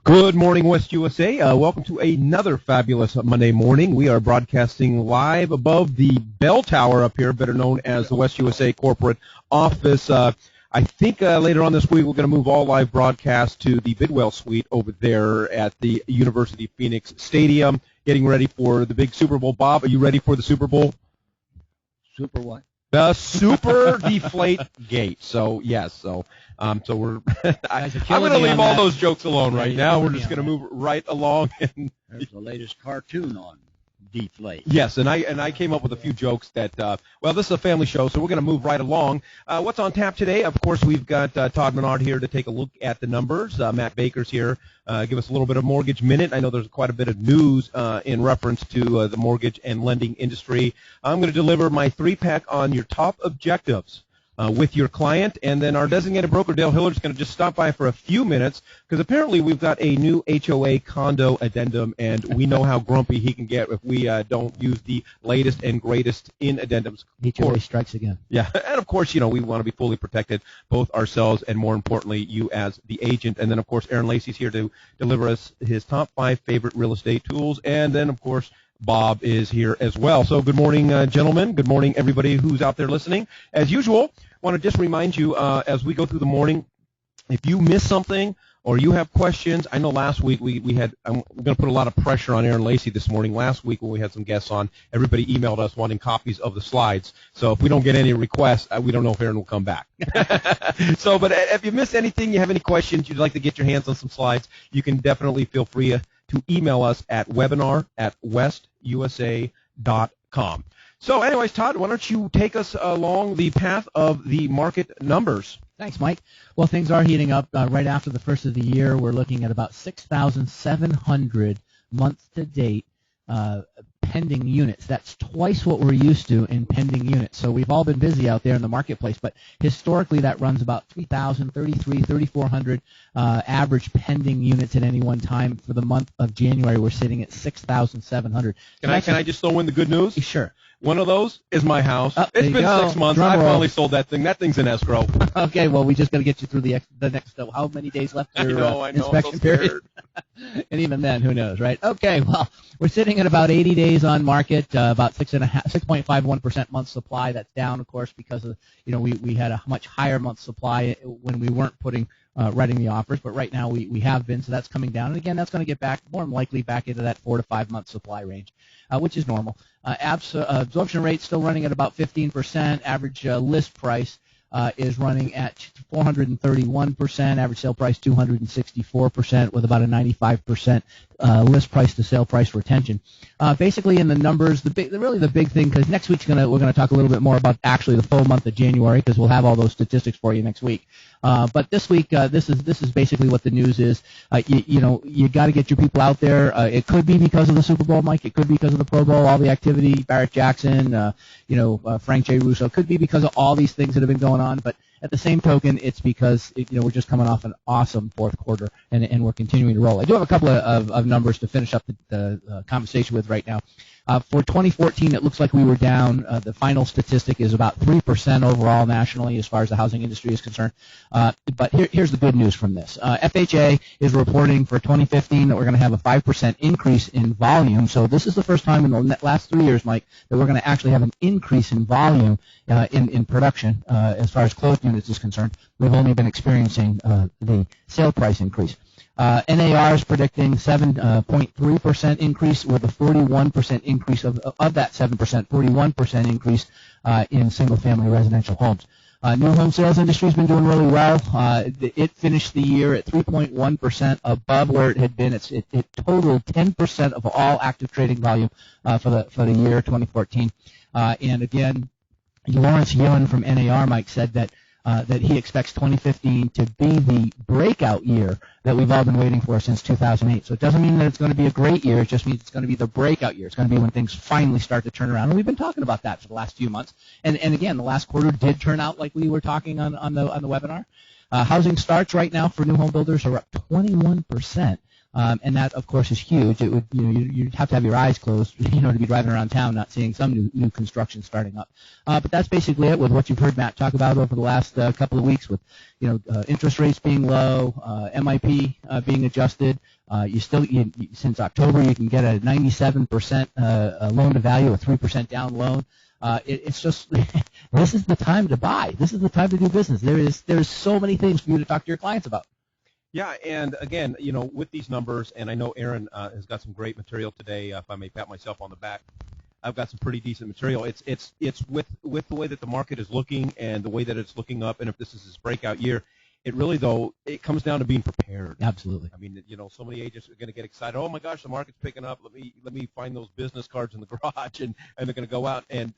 Good morning, West USA. Welcome to another fabulous Monday morning. We are broadcasting live above the bell tower up here, better known as the West USA corporate office. I think later on this week we're going to move all live broadcasts to the Bidwell Suite over there at the University of Phoenix Stadium, getting ready for the big Super Bowl. Bob, are you ready for the Super Bowl? Super what? The Super Deflate Gate. So, yes. So we're I'm going to leave all those jokes alone right now. We're just going to move right along. And there's the latest cartoon on deflate. Yes, and I came up with a few jokes that, this is a family show, so we're going to move right along. What's on tap today? Of course, we've got Todd Menard here to take a look at the numbers. Matt Baker's here. Give us a little bit of Mortgage Minute. I know there's quite a bit of news in reference to the mortgage and lending industry. I'm going to deliver my three-pack on your top objectives with your client, and then our designated broker, Dale Hillard, is going to just stop by for a few minutes because apparently we've got a new HOA condo addendum, and we know how grumpy he can get if we don't use the latest and greatest in addendums. HOA strikes again. Yeah, and of course, we want to be fully protected, both ourselves and, more importantly, you as the agent. And then, of course, Aaron Lacey's here to deliver us his top 5 favorite real estate tools, and then, of course, Bob is here as well. So good morning, gentlemen. Good morning, everybody who's out there listening. As usual, I want to just remind you as we go through the morning, if you miss something or you have questions, I know last week we had, we're going to put a lot of pressure on Aaron Lacey this morning. Last week when we had some guests on, everybody emailed us wanting copies of the slides. So if we don't get any requests, we don't know if Aaron will come back. But if you miss anything, you have any questions, you'd like to get your hands on some slides, you can definitely feel free to email us at webinar@westusa.com. So anyways, Todd, why don't you take us along the path of the market numbers? Thanks, Mike. Well, things are heating up. Right after the first of the year, we're looking at about 6,700 month-to-date pending units. That's twice what we're used to in pending units. So we've all been busy out there in the marketplace, but historically that runs about 3,000, 3,400 average pending units at any one time. For the month of January, we're sitting at 6,700. Can I just throw in the good news? Sure. One of those is my house. It's been 6 months. Drum I roll. finally sold that thing. That thing's in escrow. Okay, well, we just got to get you through the next, how many days left for inspection period? And even then, who knows, right? Okay, well, we're sitting at about 80 days on market, about 6.51% month supply. That's down, of course, because of, we had a much higher month supply when we weren't writing the offers, but right now we have been, so that's coming down. And again, that's going to get back, more than likely, back into that 4 to 5 month supply range, which is normal. Absorption rate still running at about 15%. Average list price is running at 431%. Average sale price 264%, with about a 95% list price to sale price retention. Basically, in the numbers, the big thing, because next week's we're gonna talk a little bit more about actually the full month of January, because we'll have all those statistics for you next week. But this week, this is basically what the news is. You got to get your people out there. It could be because of the Super Bowl, Mike. It could be because of the Pro Bowl, all the activity, Barrett Jackson, Frank J. Russo. It could be because of all these things that have been going on. But at the same token, it's because we're just coming off an awesome fourth quarter, and we're continuing to roll. I do have a couple of numbers to finish up the conversation with right now. For 2014, it looks like we were down. The final statistic is about 3% overall nationally as far as the housing industry is concerned. But here's the good news from this. FHA is reporting for 2015 that we're going to have a 5% increase in volume. So this is the first time in the last 3 years, Mike, that we're going to actually have an increase in volume in production as far as closed units is concerned. We've only been experiencing the sale price increase. NAR is predicting 7.3% increase, with a 41% increase of that 7%, 41% increase in single-family residential homes. New home sales industry has been doing really well. It finished the year at 3.1% above where it had been. It totaled 10% of all active trading volume for the year 2014. And again, Lawrence Yun from NAR, Mike, said that he expects 2015 to be the breakout year that we've all been waiting for since 2008. So it doesn't mean that it's going to be a great year. It just means it's going to be the breakout year. It's going to be when things finally start to turn around. And we've been talking about that for the last few months. And again, the last quarter did turn out like we were talking on the webinar. Housing starts right now for new home builders are up 21%. And that, of course, is huge. It would, you'd have to have your eyes closed, to be driving around town not seeing some new construction starting up. But that's basically it with what you've heard Matt talk about over the last couple of weeks with, interest rates being low, MIP being adjusted. Since October, you can get a 97% loan to value, a 3% down loan. It's just this is the time to buy. This is the time to do business. There's so many things for you to talk to your clients about. Yeah, and again, with these numbers, and I know Aaron has got some great material today. If I may pat myself on the back, I've got some pretty decent material. It's with the way that the market is looking and the way that it's looking up, and if this is his breakout year, it really it comes down to being prepared. Absolutely. I mean, so many agents are going to get excited. Oh my gosh, the market's picking up. Let me find those business cards in the garage, and they're going to go out and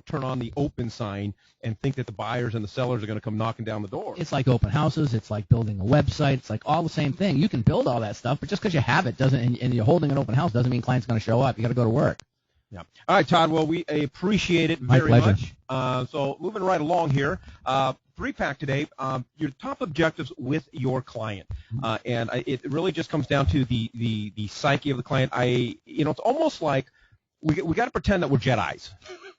turn on the open sign and think that the buyers and the sellers are going to come knocking down the door. It's like open houses. It's like building a website. It's like all the same thing. You can build all that stuff, but just because you have it doesn't, and you're holding an open house doesn't mean clients going to show up. You got to go to work. Yeah. All right, Todd. Well, we appreciate it My very pleasure. much. So moving right along here, 3-pack today. Your top objectives with your client, and it really just comes down to the psyche of the client. It's almost like we got to pretend that we're Jedis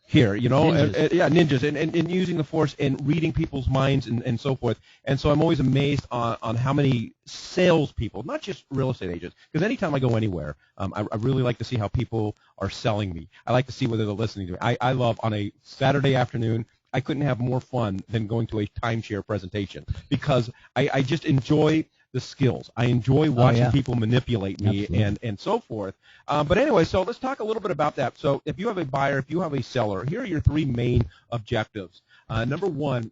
here, Ninjas. Ninjas, and using the Force and reading people's minds and so forth. And so I'm always amazed on how many salespeople, not just real estate agents, because anytime I go anywhere, I really like to see how people are selling me. I like to see whether they're listening to me. I love on a Saturday afternoon, I couldn't have more fun than going to a timeshare presentation because I just enjoy the skills. I enjoy watching people manipulate me and so forth. But anyway, so let's talk a little bit about that. So if you have a buyer, if you have a seller, here are your 3 main objectives. Number 1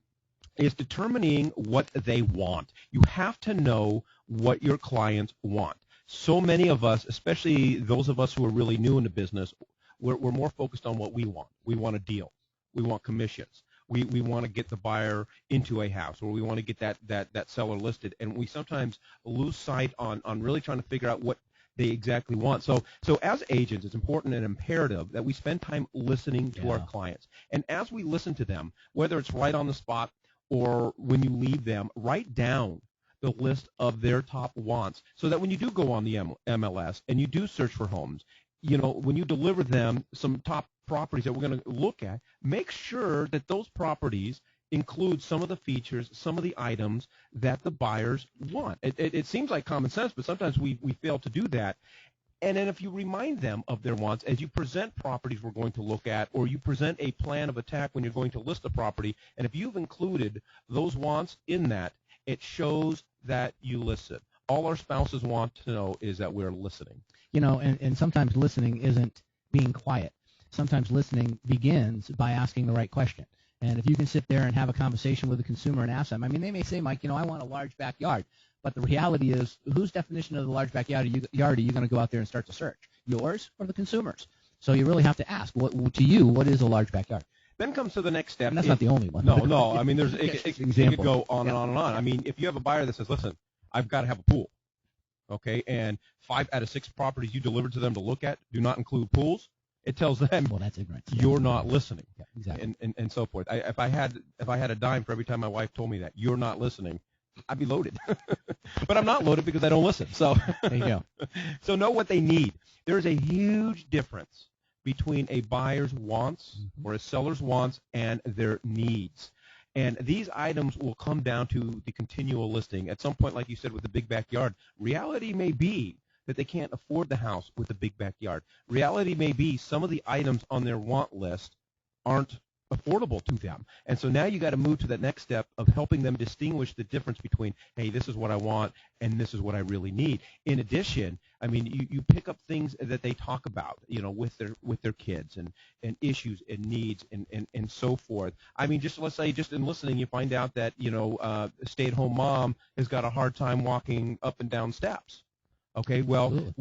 is determining what they want. You have to know what your clients want. So many of us, especially those of us who are really new in the business, we're more focused on what we want. We want a deal. We want commissions. We want to get the buyer into a house, or we want to get that seller listed, and we sometimes lose sight on really trying to figure out what they exactly want. So as agents, it's important and imperative that we spend time listening to our clients. And as we listen to them, whether it's right on the spot or when you leave them, write down the list of their top wants so that when you do go on the MLS and you do search for homes, when you deliver them some top properties that we're going to look at, make sure that those properties include some of the features, some of the items that the buyers want. It seems like common sense, but sometimes we fail to do that. And then if you remind them of their wants as you present properties we're going to look at, or you present a plan of attack when you're going to list a property, and if you've included those wants in that, it shows that you listen. All our spouses want to know is that we're listening. And sometimes listening isn't being quiet. Sometimes listening begins by asking the right question. And if you can sit there and have a conversation with a consumer and ask them, they may say, Mike, I want a large backyard. But the reality is, whose definition of the large backyard are you going to go out there and start to search? Yours or the consumer's? So you really have to ask, what is a large backyard? Then comes to the next step. And that's not the only one. No. It could go on and on and on. If you have a buyer that says, listen, I've got to have a pool, okay, and 5 out of 6 properties you delivered to them to look at do not include pools, it tells them, well, that's ignorant. You're not listening, exactly, and so forth. If I had a dime for every time my wife told me that you're not listening, I'd be loaded. But I'm not loaded because I don't listen. So there you go. So know what they need. There is a huge difference between a buyer's wants or a seller's wants and their needs. And these items will come down to the continual listing. At some point, like you said, with the big backyard, reality may be that they can't afford the house with a big backyard. Reality may be some of the items on their want list aren't affordable to them. And so now you got to move to that next step of helping them distinguish the difference between, hey, this is what I want and this is what I really need. In addition, you pick up things that they talk about, with their kids and issues and needs and so forth. Let's say just in listening, you find out that, a stay-at-home mom has got a hard time walking up and down steps. Okay, well,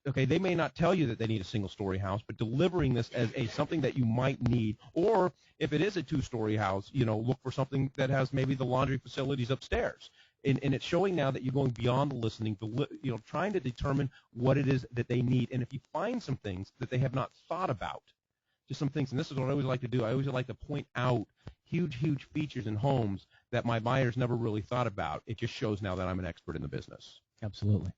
they may not tell you that they need a single-story house, but delivering this as something that you might need, or if it is a 2-story house, look for something that has maybe the laundry facilities upstairs. And it's showing now that you're going beyond listening, trying to determine what it is that they need. And if you find some things that they have not thought about, just some things, and this is what I always like to do, I always like to point out huge features in homes that my buyers never really thought about. It just shows now that I'm an expert in the business. Absolutely.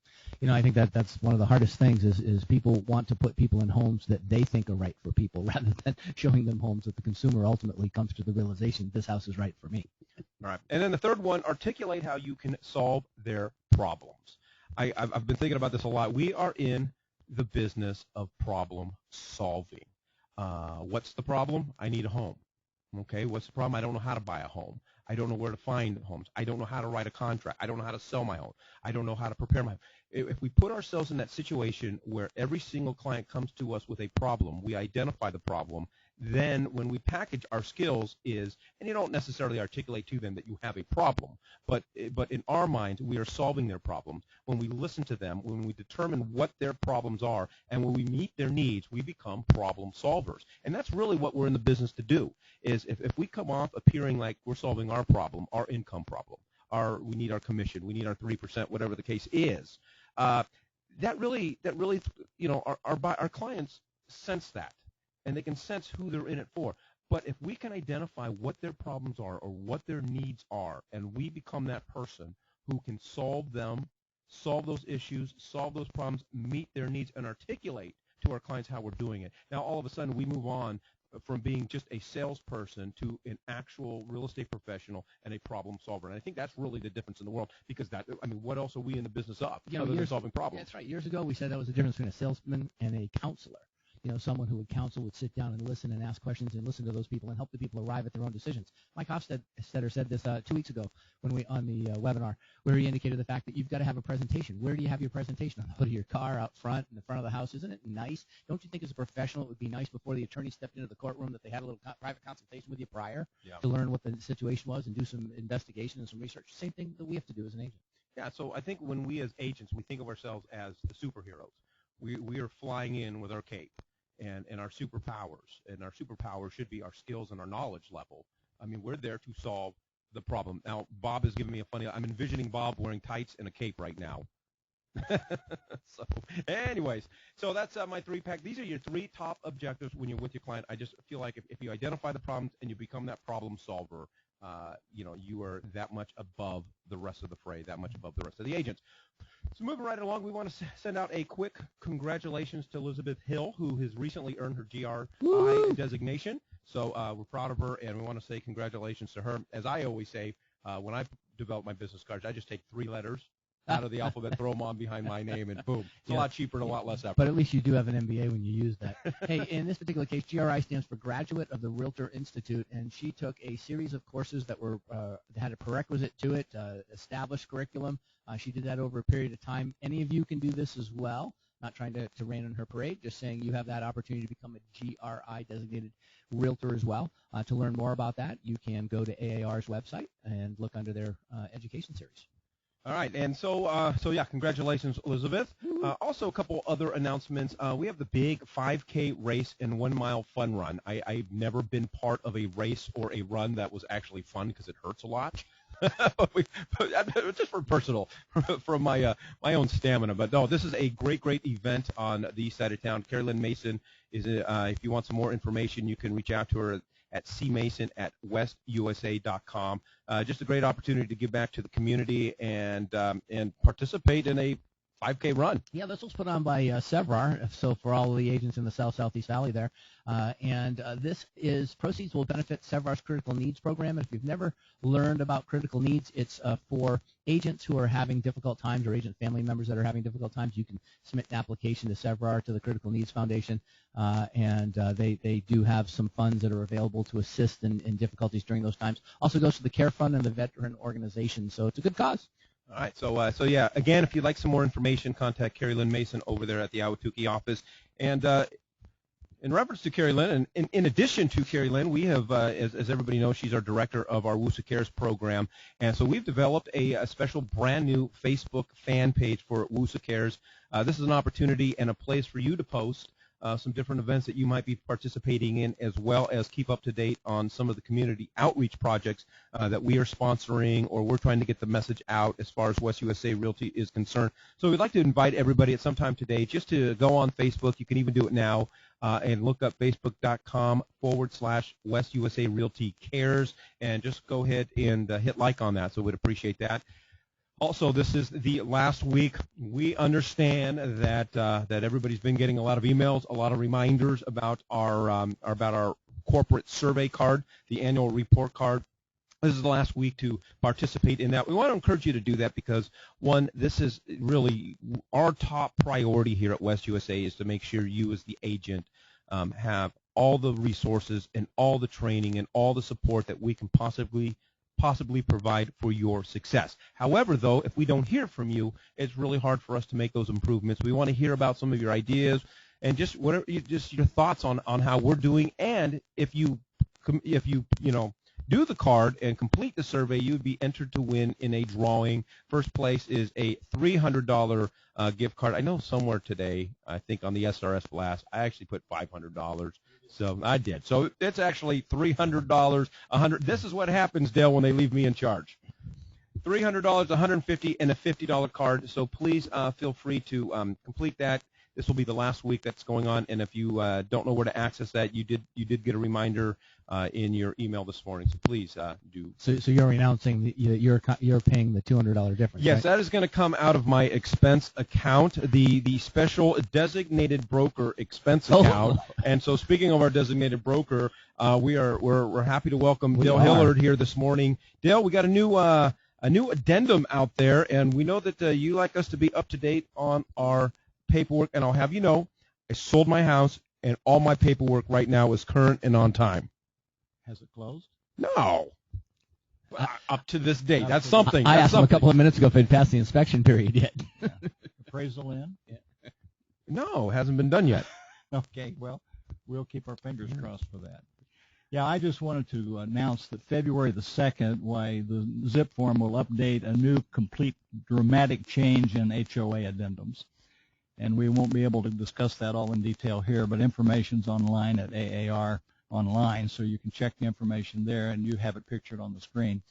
I think that's one of the hardest things is people want to put people in homes that they think are right for people rather than showing them homes that the consumer ultimately comes to the realization this house is right for me. All right. And then the third one, articulate how you can solve their problems. I've been thinking about this a lot. We are in the business of problem solving. What's the problem? I need a home. Okay, what's the problem? I don't know how to buy a home. I don't know where to find homes. I don't know how to write a contract. I don't know how to sell my home. I don't know how to prepare my home. If we put ourselves in that situation where every single client comes to us with a problem, we identify the problem, then when we package our skills and you don't necessarily articulate to them that you have a problem, but in our minds, we are solving their problems. When we listen to them, when we determine what their problems are, and when we meet their needs, we become problem solvers. And that's really what we're in the business to do, is if we come off appearing like we're solving our problem, our income problem, we need our commission, we need our 3%, whatever the case is, that really, our clients sense that. And they can sense who they're in it for. But if we can identify what their problems are or what their needs are, and we become that person who can solve them, solve those issues, solve those problems, meet their needs, and articulate to our clients how we're doing it. Now, all of a sudden, we move on from being just a salesperson to an actual real estate professional and a problem solver. And I think that's really the difference in the world, because what else are we in the business of other than solving problems? That's right. Years ago, we said that was the difference between a salesman and a counselor. Someone who would counsel, would sit down and listen and ask questions and listen to those people and help the people arrive at their own decisions. Mike Hofstadter said this 2 weeks ago on the webinar, where he indicated the fact that you've got to have a presentation. Where do you have your presentation? On the hood of your car, out front, in the front of the house. Isn't it nice? Don't you think as a professional it would be nice before the attorney stepped into the courtroom that they had a little private consultation with you prior to learn what the situation was and do some investigation and some research? Same thing that we have to do as an agent. Yeah, so I think when we as agents, we think of ourselves as the superheroes. We are flying in with our cape and our superpowers, and our superpowers should be our skills and our knowledge level. We're there to solve the problem. Now, Bob is giving me I'm envisioning Bob wearing tights and a cape right now. So, anyways, that's my 3-pack. These are your 3 top objectives when you're with your client. I just feel like if you identify the problems and you become that problem solver, you are that much above the rest of the fray, that much above the rest of the agents. So moving right along, we want to send out a quick congratulations to Elizabeth Hill, who has recently earned her GRI designation. So we're proud of her, and we want to say congratulations to her. As I always say, when I develop my business cards, I just take 3 letters out of the alphabet, throw them on behind my name, and boom. It's a lot cheaper and a lot less effort. But at least you do have an MBA when you use that. Hey, in this particular case, GRI stands for Graduate of the Realtor Institute, and she took a series of courses that had a prerequisite to it, established curriculum. She did that over a period of time. Any of you can do this as well. Not trying to rain on her parade, just saying you have that opportunity to become a GRI designated realtor as well. To learn more about that, you can go to AAR's website and look under their education series. All right, and so yeah, congratulations, Elizabeth. Also, a couple other announcements. We have the big 5K race and 1 mile fun run. I've never been part of a race or a run that was actually fun because it hurts a lot. Just for personal, from my own stamina. But no, this is a great event on the east side of town. Carrie Lynn Mason is. If you want some more information, you can reach out to her at cmason@westusa.com. Just a great opportunity to give back to the community and participate in a 5K run. Yeah, this was put on by Sevrar, so for all the agents in the Southeast Valley there. This proceeds will benefit Sevrar's Critical Needs Program. And if you've never learned about critical needs, it's for agents who are having difficult times or agent family members that are having difficult times. You can submit an application to Sevrar, to the Critical Needs Foundation, and they do have some funds that are available to assist in difficulties during those times. Also goes to the Care Fund and the Veteran Organization, so it's a good cause. All right, so yeah, again, if you'd like some more information, contact Carrie Lynn Mason over there at the Ahwatukee office. And in reference to Carrie Lynn, and in addition to Carrie Lynn, we have, as everybody knows, she's our director of our WUSA Cares program. And so we've developed a special brand new Facebook fan page for WUSA Cares. This is an opportunity and a place for you to post some different events that you might be participating in, as well as keep up to date on some of the community outreach projects that we are sponsoring, or we're trying to get the message out as far as West USA Realty is concerned. So we'd like to invite everybody at some time today just to go on Facebook. You can even do it now and look up facebook.com/West USA Realty Cares, and just go ahead and hit like on that. So we'd appreciate that. Also, this is the last week. We understand that that everybody's been getting a lot of emails, a lot of reminders about our corporate survey card, the annual report card. This is the last week to participate in that. We want to encourage you to do that because, one, this is really our top priority here at West USA is to make sure you as the agent have all the resources and all the training and all the support that we can possibly provide for your success. However, though, if we don't hear from you, it's really hard for us to make those improvements. We want to hear about some of your ideas and just your thoughts on how we're doing. And if you do the card and complete the survey, you would be entered to win in a drawing. First place is a $300 gift card. I know somewhere today, I think on the SRS Blast, I actually put $500. So I did. So it's actually $300, $100. This is what happens, Dale, when they leave me in charge. $300, $150, and a $50 card. So please feel free to complete that. This will be the last week that's going on, and if you don't know where to access that, you did get a reminder in your email this morning. So please do. So you're announcing you're paying the $200 difference. Yes, right? that is going to come out of my expense account, the special designated broker expense account. And so, speaking of our designated broker, we're happy to welcome Dale Hillard here this morning. Dale, we got a new addendum out there, and we know that you like us to be up to date on our paperwork, and I'll have you know, I sold my house, and all my paperwork right now is current and on time. Has it closed? No. Up to this date. That's something. I asked him a couple of minutes ago if he'd passed the inspection period yet. Yeah. Appraisal in? Yeah. No, hasn't been done yet. Okay, well, we'll keep our fingers crossed for that. Yeah, I just wanted to announce that February the 2nd, the ZIP form will update a new complete dramatic change in HOA addendums. And we won't be able to discuss that all in detail here, but information's online at AAR online, so you can check the information there, and you have it pictured on the screen.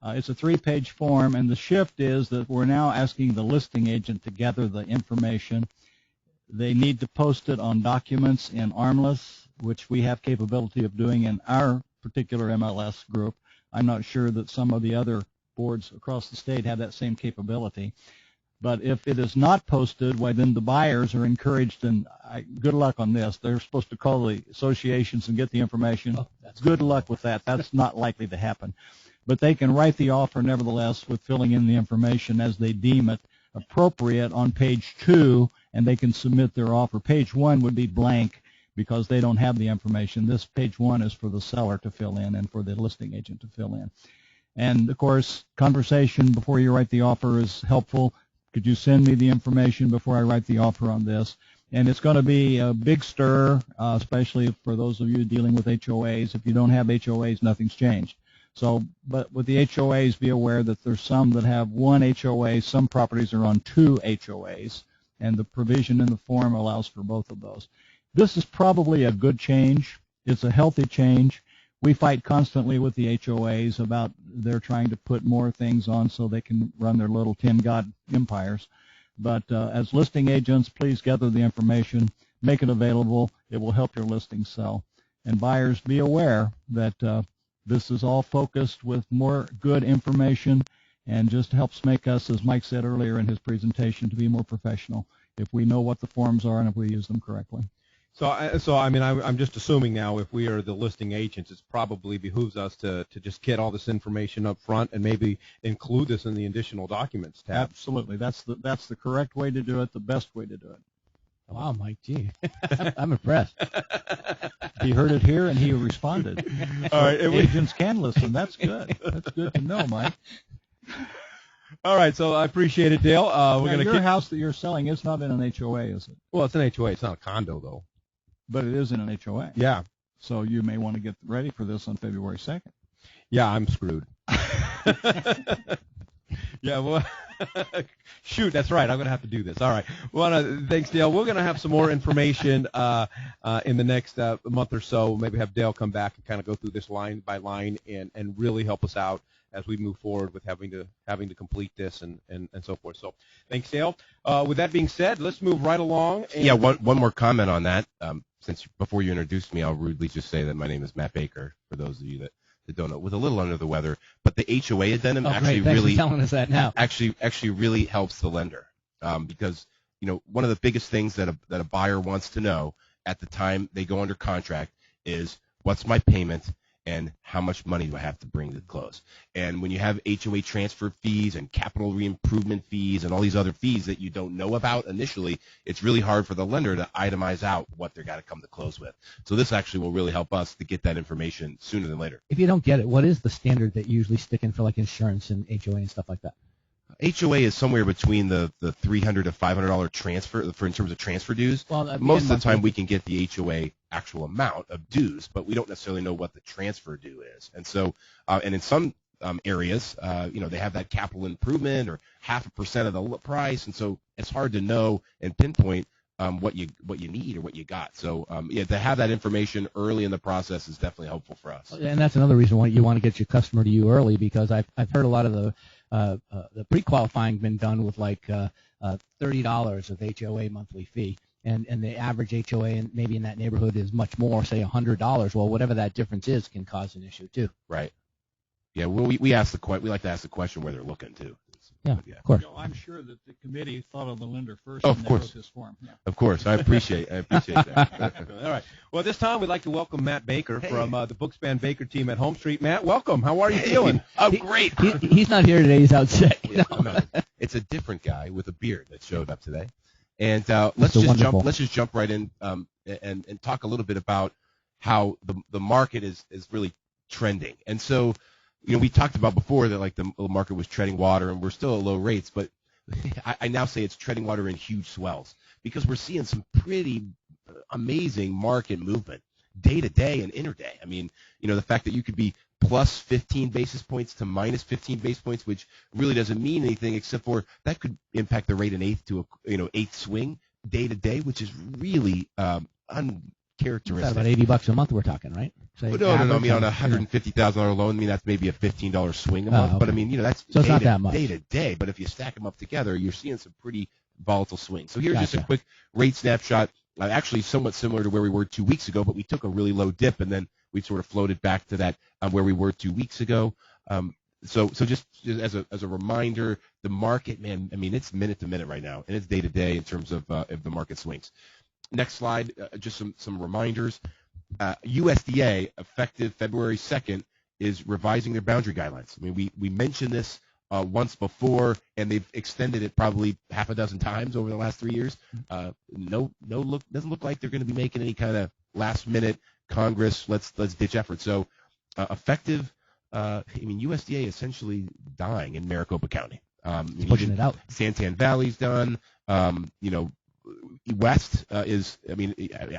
It's a 3-page form, and the shift is that we're now asking the listing agent to gather the information. They need to post it on documents in Armless, which we have capability of doing in our particular MLS group. I'm not sure that some of the other boards across the state have that same capability. But if it is not posted, well, then the buyers are encouraged, and good luck on this. They're supposed to call the associations and get the information. Good luck with that. That's not likely to happen. But they can write the offer nevertheless with filling in the information as they deem it appropriate on page 2, and they can submit their offer. Page 1 would be blank because they don't have the information. This page 1 is for the seller to fill in and for the listing agent to fill in. And, of course, conversation before you write the offer is helpful. Could you send me the information before I write the offer on this? And it's going to be a big stir, especially for those of you dealing with HOAs. If you don't have HOAs, nothing's changed. So, but with the HOAs, be aware that there's some that have 1 HOA, some properties are on 2 HOAs, and the provision in the form allows for both of those. This is probably a good change. It's a healthy change. We fight constantly with the HOAs about they're trying to put more things on so they can run their little 10-god empires. But as listing agents, please gather the information, make it available. It will help your listing sell. And buyers, be aware that this is all focused with more good information and just helps make us, as Mike said earlier in his presentation, to be more professional if we know what the forms are and if we use them correctly. So I mean, I'm just assuming now if we are the listing agents, it probably behooves us to just get all this information up front and maybe include this in the additional documents tab. Absolutely. That's the correct way to do it, the best way to do it. Wow, Mike, gee, I'm impressed. He heard it here and he responded. All right, agents can listen. That's good. That's good to know, Mike. All right, so I appreciate it, Dale. Your house that you're selling is not in an HOA, is it? Well, it's an HOA. It's not a condo, though. But it is in an HOA. Yeah. So you may want to get ready for this on February 2nd. Yeah, I'm screwed. Yeah, well, shoot, that's right. I'm going to have to do this. All right. Well, thanks, Dale. We're going to have some more information in the next month or so. Maybe have Dale come back and kind of go through this line by line and really help us out as we move forward with having to complete this and so forth. So thanks, Dale. With that being said, let's move right along. Yeah, one more comment on that. Since before you introduced me, I'll rudely just say that my name is Matt Baker, for those of you that don't know, was a little under the weather. But the HOA addendum actually really telling us that now. Actually really helps the lender because one of the biggest things that a buyer wants to know at the time they go under contract is what's my payment and how much money do I have to bring to close. And when you have HOA transfer fees and capital reimprovement fees and all these other fees that you don't know about initially, it's really hard for the lender to itemize out what they're got to come to close with. So this actually will really help us to get that information sooner than later. If you don't get it, what is the standard that you usually stick in for like insurance and HOA and stuff like that? HOA is somewhere between the $300 to $500 transfer in terms of transfer dues. Well, most of the time we can get the HOA actual amount of dues, but we don't necessarily know what the transfer due is. And so, and in some areas, they have that capital improvement or 0.5% of the price, and so it's hard to know and pinpoint what you need or what you got. So to have that information early in the process is definitely helpful for us. And that's another reason why you want to get your customer to you early, because I've heard a lot of the pre-qualifying been done with like $30 of HOA monthly fee, and the average HOA maybe in that neighborhood is much more, say $100. Well, whatever that difference is can cause an issue too. Right. Yeah. Well, we like to ask the question where they're looking to. Yeah, of course. I'm sure that the committee thought of the lender first of when they course. wrote this form. Yeah. Of course. I appreciate that. All right. Well, this time we'd like to welcome Matt Baker from the Bookspan Baker team at Home Street. Matt, welcome. How are you feeling? Oh, great. He's not here today. He's out sick. Yeah, no. It's a different guy with a beard that showed up today. And let's just jump right in and talk a little bit about how the market is really trending. And so, we talked about before that like the market was treading water and we're still at low rates, but I now say it's treading water in huge swells because we're seeing some pretty amazing market movement day to day and intraday. I mean, the fact that you could be plus 15 basis points to minus 15 basis points, which really doesn't mean anything except for that could impact the rate an eighth to eighth swing day to day, which is really uncharacteristic. About $80 a month we're talking, right? No. I mean, on a $150,000 loan, I mean that's maybe a $15 swing a month. Okay. But I mean, that's so it's not that much day to day. But if you stack them up together, you're seeing some pretty volatile swings. So here's just a quick rate snapshot. Actually, somewhat similar to where we were 2 weeks ago, but we took a really low dip and then we sort of floated back to that where we were 2 weeks ago. So just as a reminder, the market, man, I mean, it's minute to minute right now, and it's day to day in terms of the market swings. Next slide, just some reminders. USDA, effective February 2nd, is revising their boundary guidelines. I mean, we mentioned this once before, and they've extended it probably half a dozen times over the last 3 years. Doesn't look like they're going to be making any kind of last minute Congress let's ditch effort. So effective. USDA essentially dying in Maricopa County. Pushing it out. Santan Valley's done. West is,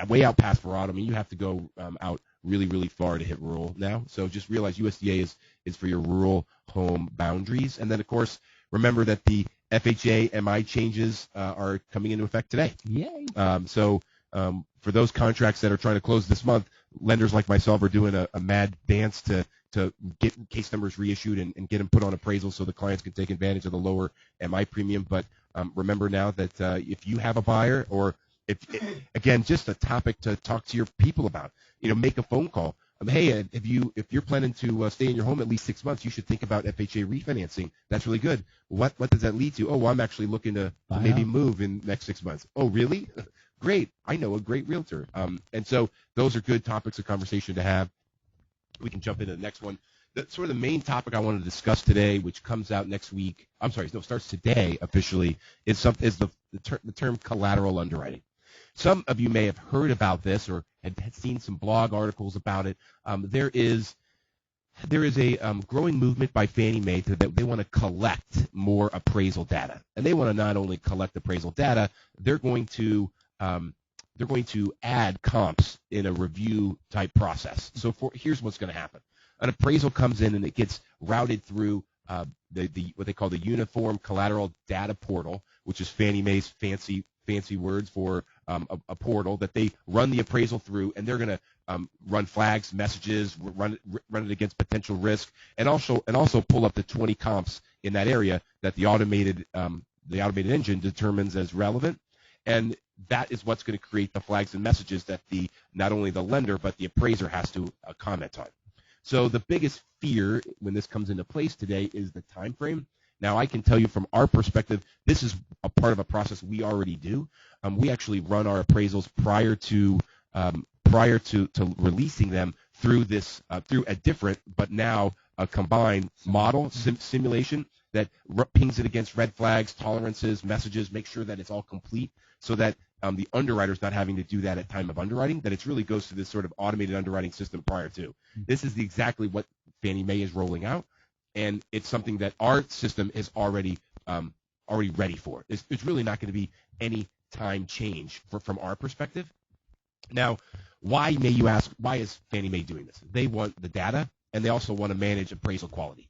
way out past Verrado. I mean, you have to go out really, really far to hit rural now. So just realize USDA is for your rural home boundaries. And then, of course, remember that the FHA MI changes are coming into effect today. Yay. For those contracts that are trying to close this month, lenders like myself are doing a mad dance to get case numbers reissued and get them put on appraisal so the clients can take advantage of the lower MI premium. But remember now that if you have a buyer or again, just a topic to talk to your people about, make a phone call. Hey, if you're planning to stay in your home at least 6 months, you should think about FHA refinancing. That's really good. What does that lead to? Oh, well, I'm actually looking to maybe move in the next 6 months. Oh, really? Great. I know a great realtor. And so those are good topics of conversation to have. We can jump into the next one. Sort of the main topic I wanted to discuss today, which comes out next week. Starts today officially, is the term collateral underwriting. Some of you may have heard about this or had seen some blog articles about it. There is a growing movement by Fannie Mae that they want to collect more appraisal data, and they want to not only collect appraisal data, they're going to add comps in a review type process. So here's what's going to happen. An appraisal comes in and it gets routed through what they call the Uniform Collateral Data Portal, which is Fannie Mae's fancy words for a portal that they run the appraisal through, and they're going to run flags, messages, run it against potential risk, and also pull up the 20 comps in that area that the automated engine determines as relevant. And that is what's going to create the flags and messages that not only the lender but the appraiser has to comment on. So the biggest fear when this comes into place today is the time frame. Now, I can tell you from our perspective, this is a part of a process we already do. We actually run our appraisals prior to releasing them through this through a different but now a combined model simulation that pings it against red flags, tolerances, messages, make sure that it's all complete so that the underwriter's not having to do that at time of underwriting, that it really goes through this sort of automated underwriting system prior to. This is exactly what Fannie Mae is rolling out, and it's something that our system is already ready for. It's really not going to be any time change from our perspective. Now, why, may you ask, why is Fannie Mae doing this? They want the data, and they also want to manage appraisal quality.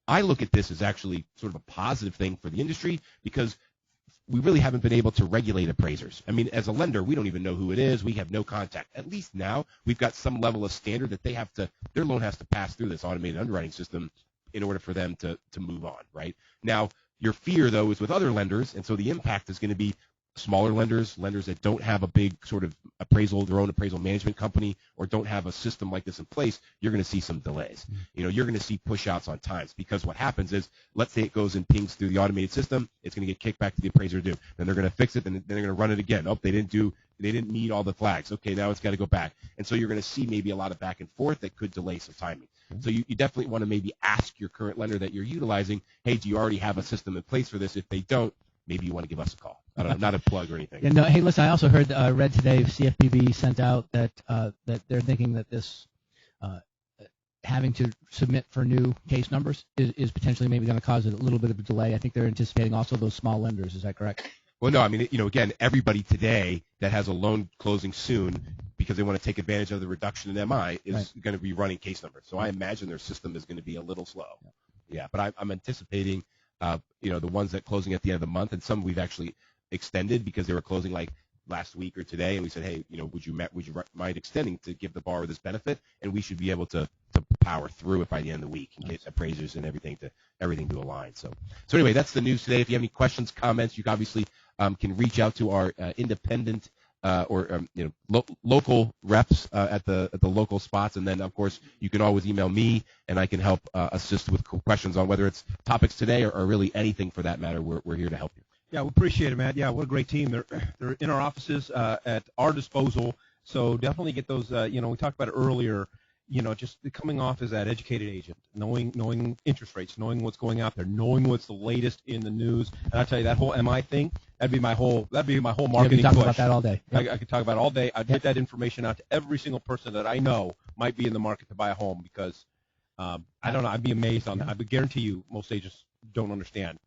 I look at this as actually sort of a positive thing for the industry because we really haven't been able to regulate appraisers. I mean, as a lender, we don't even know who it is. We have no contact. At least now we've got some level of standard that their loan has to pass through this automated underwriting system in order for them to move on, right? Now, your fear, though, is with other lenders, and so the impact is going to be smaller lenders that don't have a big sort of their own appraisal management company, or don't have a system like this in place. You're going to see some delays. You're going to see push outs on times, because what happens is, let's say it goes and pings through the automated system, it's going to get kicked back to the appraiser to do. Then they're going to fix it, then they're going to run it again. Oh, they didn't meet all the flags. Okay, now it's got to go back. And so you're going to see maybe a lot of back and forth that could delay some timing. So you definitely want to maybe ask your current lender that you're utilizing, hey, do you already have a system in place for this? If they don't, maybe you want to give us a call. I don't know, not a plug or anything. Yeah, no, hey, listen, I also read today CFPB sent out that they're thinking that this having to submit for new case numbers is potentially maybe going to cause a little bit of a delay. I think they're anticipating also those small lenders. Is that correct? Well, no, I mean, again, everybody today that has a loan closing soon because they want to take advantage of the reduction in MI is going to be running case numbers. So I imagine their system is going to be a little slow. Yeah, but I'm anticipating, the ones that closing at the end of the month, and some we've actually extended because they were closing like last week or today, and we said, hey, would you mind extending to give the borrower this benefit? And we should be able to power through it by the end of the week and get appraisers and everything to align. So anyway, that's the news today. If you have any questions, comments, you obviously can reach out to our independent local reps at the local spots, and then of course you can always email me, and I can help assist with questions on whether it's topics today or really anything for that matter. We're here to help you. Yeah, we appreciate it, Matt. Yeah, what a great team. They're in our offices at our disposal. So definitely get those. We talked about it earlier. Just coming off as that educated agent, knowing interest rates, knowing what's going out there, knowing what's the latest in the news. And I tell you, that whole MI thing, that'd be my whole marketing talk push. About that all day. Yep. I could talk about it all day. I'd get that information out to every single person that I know might be in the market to buy a home, because I don't know. I'd be amazed on that. I would guarantee you most agents don't understand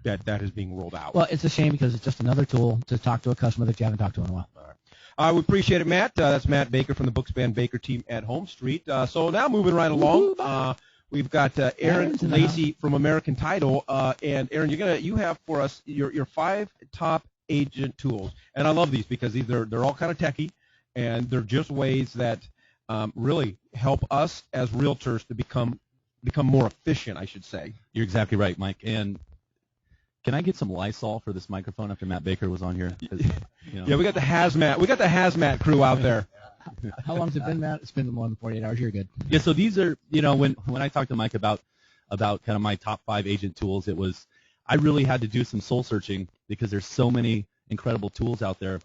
that is being rolled out. Well, it's a shame because it's just another tool to talk to a customer that you haven't talked to in a while. All right. We appreciate it, Matt. That's Matt Baker from the Bookspan Baker team at Home Street. So now moving right along, we've got Aaron Lacey from American Title. And Aaron, you have for us your 5 top agent tools. And I love these because they're all kind of techie, and they're just ways that really help us as realtors to become more efficient, I should say. You're exactly right, Mike. And can I get some Lysol for this microphone after Matt Baker was on here? Yeah, we got the hazmat crew out there. How long has it been, Matt? It's been more than 48 hours. You're good. Yeah, so these are, when I talked to Mike about kind of my top 5 agent tools, I really had to do some soul searching because there's so many incredible tools out there,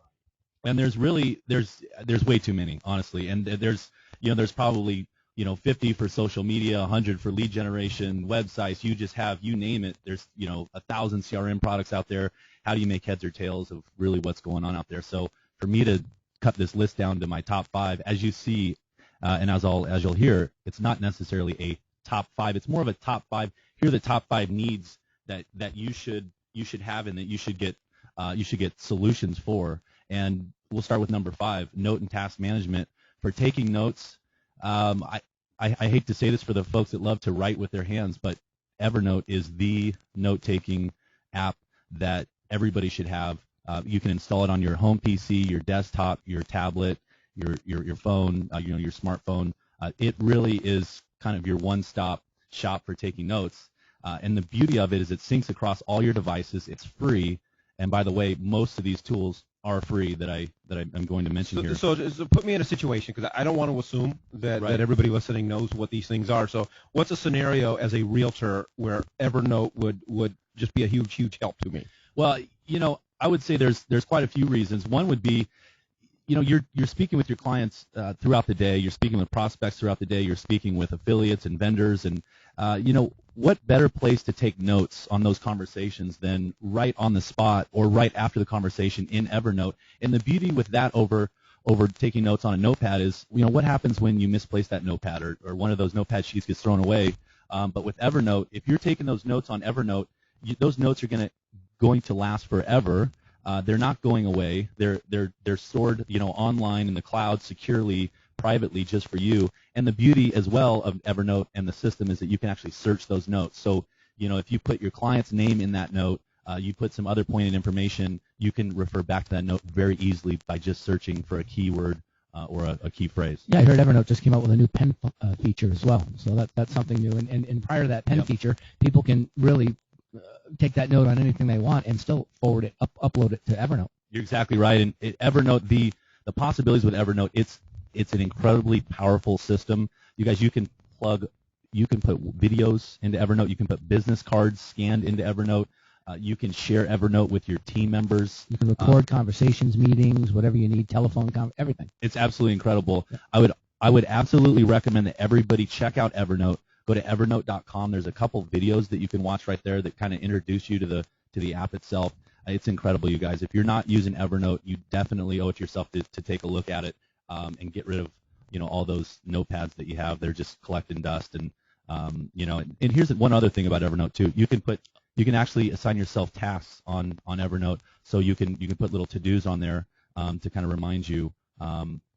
and there's way too many, honestly. And there's probably 50 for social media, 100 for lead generation, websites. You name it. There's 1,000 CRM products out there. How do you make heads or tails of really what's going on out there? So for me to cut this list down to my top 5, as you see, and as you'll hear, it's not necessarily a top 5. It's more of a top 5. Here are the top 5 needs that you should have and that you should get solutions for. And we'll start with number 5, note and task management. For taking notes, I hate to say this for the folks that love to write with their hands, but Evernote is the note-taking app that everybody should have. You can install it on your home PC, your desktop, your tablet, your phone, your smartphone. It really is kind of your one-stop shop for taking notes. And the beauty of it is it syncs across all your devices. It's free, And by the way, most of these tools are free that I'm going to mention here. So put me in a situation, because I don't want to assume that everybody listening knows what these things are. So what's a scenario as a realtor where Evernote would just be a huge help to me? Well, I would say there's quite a few reasons. One would be, you're speaking with your clients throughout the day. You're speaking with prospects throughout the day. You're speaking with affiliates and vendors, and what better place to take notes on those conversations than right on the spot or right after the conversation in Evernote. And the beauty with that over taking notes on a notepad is, what happens when you misplace that notepad or one of those notepad sheets gets thrown away. But with Evernote, if you're taking those notes on Evernote, those notes are going to last forever. They're not going away. They're stored, online in the cloud securely, privately, just for you. And the beauty as well of Evernote and the system is that you can actually search those notes. So, if you put your client's name in that note, you put some other pointed information, you can refer back to that note very easily by just searching for a keyword or a key phrase. Yeah, I heard Evernote just came out with a new pen feature as well. So that's something new. And prior to that pen feature, people can really take that note on anything they want and still forward it, upload it to Evernote. You're exactly right. And Evernote, the possibilities with Evernote, it's an incredibly powerful system. You guys, you can put videos into Evernote. You can put business cards scanned into Evernote. You can share Evernote with your team members. You can record conversations, meetings, whatever you need, telephone, everything. It's absolutely incredible. Yeah. I would absolutely recommend that everybody check out Evernote. Go to evernote.com. There's a couple videos that you can watch right there that kind of introduce you to the app itself. It's incredible, you guys. If you're not using Evernote, you definitely owe it to yourself to take a look at it and get rid of all those notepads that you have. They're just collecting dust. And and here's one other thing about Evernote too. You can actually assign yourself tasks on Evernote, so you can put little to-dos on there to kind of remind you.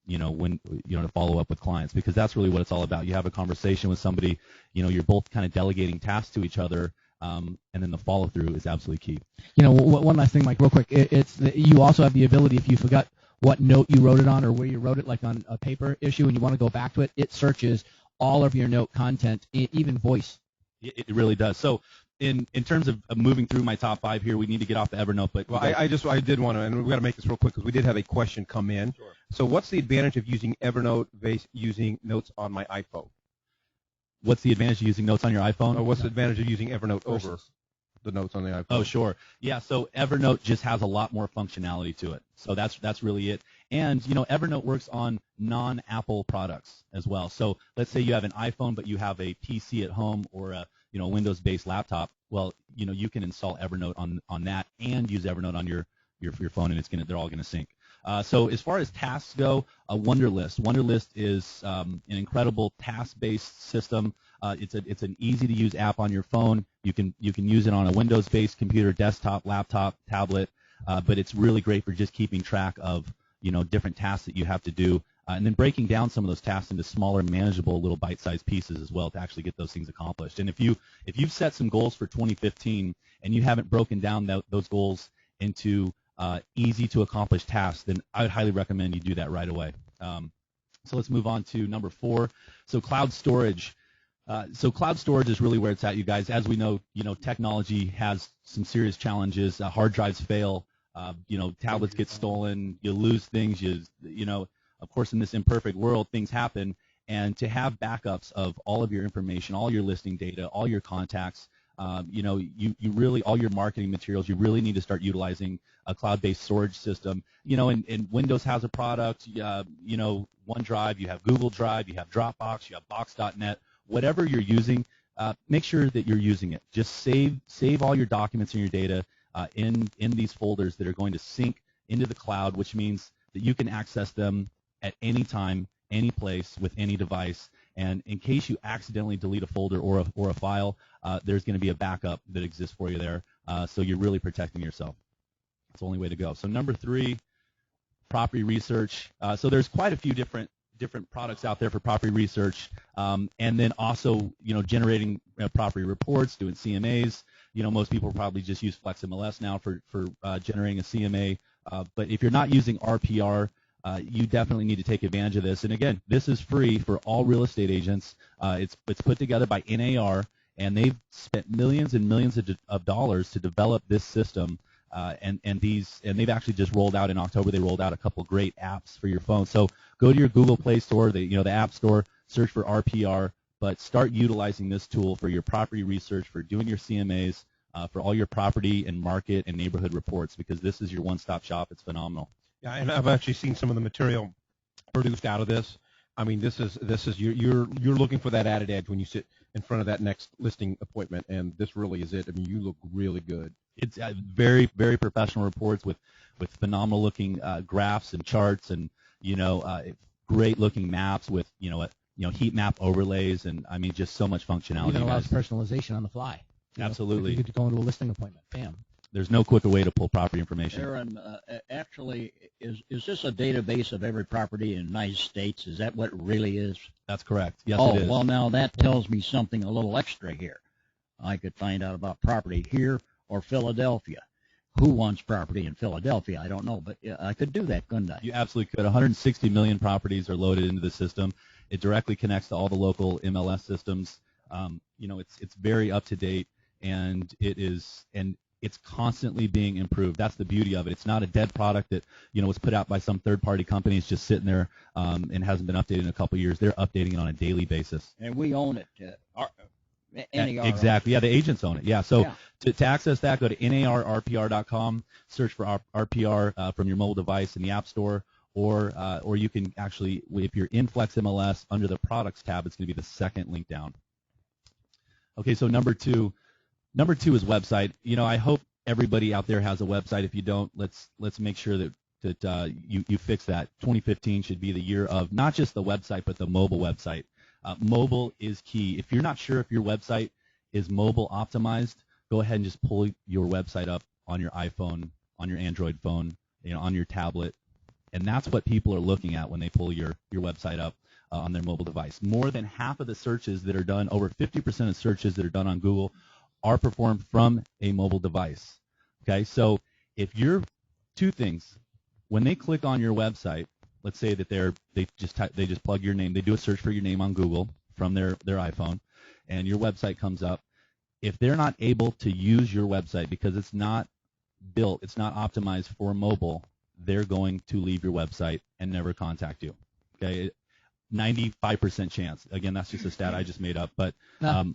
When to follow up with clients, because that's really what it's all about. You have a conversation with somebody, you're both kind of delegating tasks to each other, and then the follow through is absolutely key. One last thing, Mike, real quick. You also have the ability, if you forgot what note you wrote it on or where you wrote it, like on a paper issue, and you want to go back to it, it searches all of your note content, even voice. It really does. So in terms of moving through my top 5 here, we need to get off the Evernote. But I did want to, and we've got to make this real quick because we did have a question come in. Sure. So what's the advantage of using Evernote based using notes on my iPhone? What's the advantage of using notes on your iPhone? Or what's the advantage of using Evernote over the notes on the iPhone? Oh, sure. Yeah, so Evernote just has a lot more functionality to it. So that's really it. And, Evernote works on non-Apple products as well. So let's say you have an iPhone, but you have a PC at home or a Windows-based laptop. Well, you can install Evernote on that and use Evernote on your phone, and they're all going to sync. So as far as tasks go, Wunderlist is an incredible task-based system. It's an easy-to-use app on your phone. You can use it on a Windows-based computer, desktop, laptop, tablet, but it's really great for just keeping track of different tasks that you have to do, and then breaking down some of those tasks into smaller, manageable, little bite-sized pieces as well to actually get those things accomplished. And if you've set some goals for 2015 and you haven't broken down those goals into easy to accomplish tasks, then I would highly recommend you do that right away. So let's move on to number 4. So cloud storage. So cloud storage is really where it's at, you guys. As we know, technology has some serious challenges. Hard drives fail. Tablets get stolen. You lose things. Of course, in this imperfect world, things happen. And to have backups of all of your information, all your listing data, all your contacts, you really, all your marketing materials, you really need to start utilizing a cloud-based storage system. And Windows has a product, OneDrive, you have Google Drive, you have Dropbox, you have Box.net, whatever you're using, make sure that you're using it. Just save all your documents and your data in these folders that are going to sync into the cloud, which means that you can access them at any time, any place, with any device. And in case you accidentally delete a folder or a file, there's going to be a backup that exists for you there. So you're really protecting yourself. That's the only way to go. So number 3, property research. So there's quite a few different products out there for property research, and then also generating property reports, doing CMAs. Most people probably just use FlexMLS now for generating a CMA. But if you're not using RPR, you definitely need to take advantage of this. And again, this is free for all real estate agents. It's put together by NAR, and they've spent millions and millions of dollars to develop this system. and they've actually just rolled out in October. They rolled out a couple great apps for your phone. So go to your Google Play Store, the App Store, search for RPR, but start utilizing this tool for your property research, for doing your CMAs, for all your property and market and neighborhood reports, because this is your one-stop shop. It's phenomenal. Yeah, and I've actually seen some of the material produced out of this. I mean, this is you're looking for that added edge when you sit in front of that next listing appointment, and this really is it. I mean, you look really good. It's very, very professional reports with phenomenal looking graphs and charts, and great looking maps with heat map overlays, and I mean just so much functionality. Even allows personalization on the fly. Absolutely. You could go into a listing appointment. Bam. There's no quicker way to pull property information. Aaron, actually, is this a database of every property in the United States? Is that what it really is? That's correct. Yes, it is. Well, now that tells me something a little extra here. I could find out about property here or Philadelphia. Who wants property in Philadelphia? I don't know, but I could do that, couldn't I? You absolutely could. 160 million properties are loaded into the system. It directly connects to all the local MLS systems. It's very up to date, and it's constantly being improved. That's the beauty of it. It's not a dead product that was put out by some third-party company. It's just sitting there and hasn't been updated in a couple of years. They're updating it on a daily basis. And we own it. NAR exactly. Yeah, the agents own it. Yeah. So to access that, go to narrpr.com, search for RPR from your mobile device in the App Store, or you can actually, if you're in Flex MLS, under the Products tab, it's going to be the second link down. Okay, so number two is website. I hope everybody out there has a website. If you don't, let's make sure that you fix that. 2015 should be the year of not just the website, but the mobile website. Mobile is key. If you're not sure if your website is mobile optimized, go ahead and just pull your website up on your iPhone, on your Android phone, on your tablet, and that's what people are looking at when they pull your website up on their mobile device. More than half of the searches that are done, over 50% of searches that are done on Google, are performed from a mobile device. Okay, so if you're two things, when they click on your website, let's say that they just plug your name, they do a search for your name on Google from their iPhone, and your website comes up. If they're not able to use your website because it's not built, it's not optimized for mobile, they're going to leave your website and never contact you. Okay, 95% chance. Again, that's just a stat I just made up, but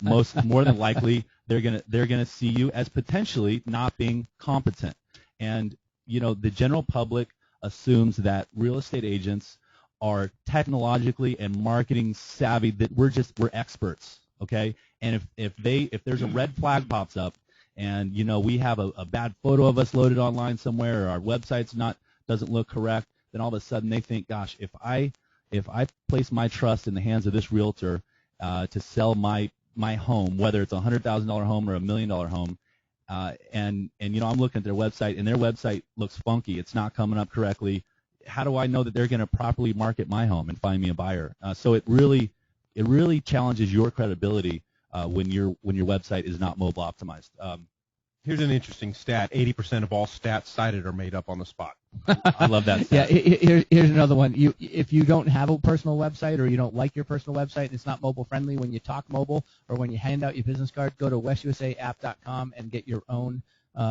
more than likely they're gonna see you as potentially not being competent. And the general public assumes that real estate agents are technologically and marketing savvy, that we're experts, okay? And if there's a red flag pops up, and we have a bad photo of us loaded online somewhere, or our website's doesn't look correct, then all of a sudden they think, gosh, if I place my trust in the hands of this realtor to sell my home, whether it's a $100,000 home or a $1 million home, and I'm looking at their website, and their website looks funky. It's not coming up correctly. How do I know that they're going to properly market my home and find me a buyer? So it really challenges your credibility when your website is not mobile optimized. Here's an interesting stat: 80% of all stats cited are made up on the spot. I love that stat. Yeah, here's another one. If you don't have a personal website, or you don't like your personal website, and it's not mobile friendly, when you talk mobile or when you hand out your business card, go to WestUSAapp.com and get your own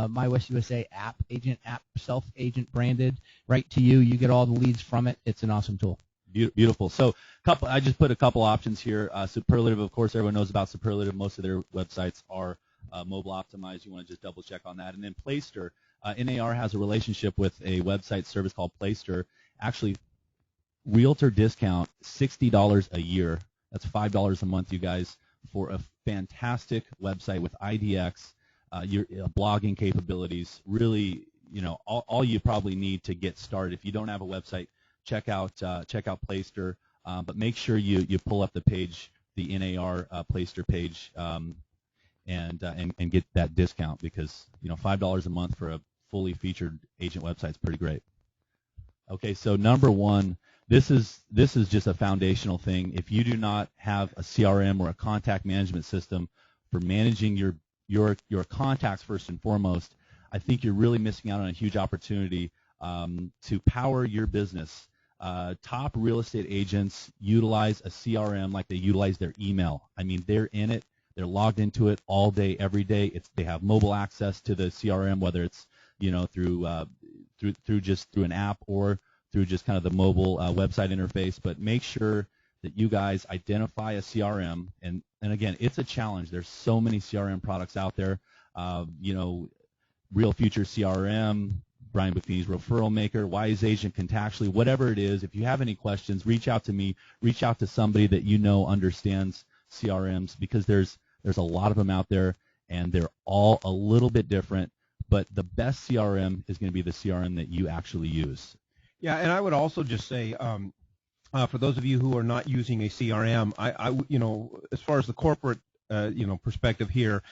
My West USA app, agent app, self-agent branded, right to you. You get all the leads from it. It's an awesome tool. Beautiful. So I just put a couple options here. Superlative, of course, everyone knows about Superlative. Most of their websites are mobile optimized. You want to just double check on that. And then Playster, NAR has a relationship with a website service called Playster. Actually, realtor discount $60 a year. That's $5 a month, you guys, for a fantastic website with IDX, your blogging capabilities. Really, all you probably need to get started. If you don't have a website, check out Playster. But make sure you pull up the page, the NAR Playster page. And get that discount, because $5 a month for a fully featured agent website is pretty great. Okay, so number one, this is just a foundational thing. If you do not have a CRM or a contact management system for managing your contacts first and foremost, I think you're really missing out on a huge opportunity to power your business. Top real estate agents utilize a CRM like they utilize their email. I mean, they're in it. They're logged into it all day, every day. They have mobile access to the CRM, whether it's through an app or through just kind of the mobile website interface. But make sure that you guys identify a CRM, and again, it's a challenge. There's so many CRM products out there. Real Future CRM, Brian Buffini's Referral Maker, Wise Agent Contactually, whatever it is. If you have any questions, reach out to me. Reach out to somebody that you know understands CRMs, because there's a lot of them out there, and they're all a little bit different. But the best CRM is going to be the CRM that you actually use. Yeah, and I would also just say, for those of you who are not using a CRM, as far as the corporate, perspective here,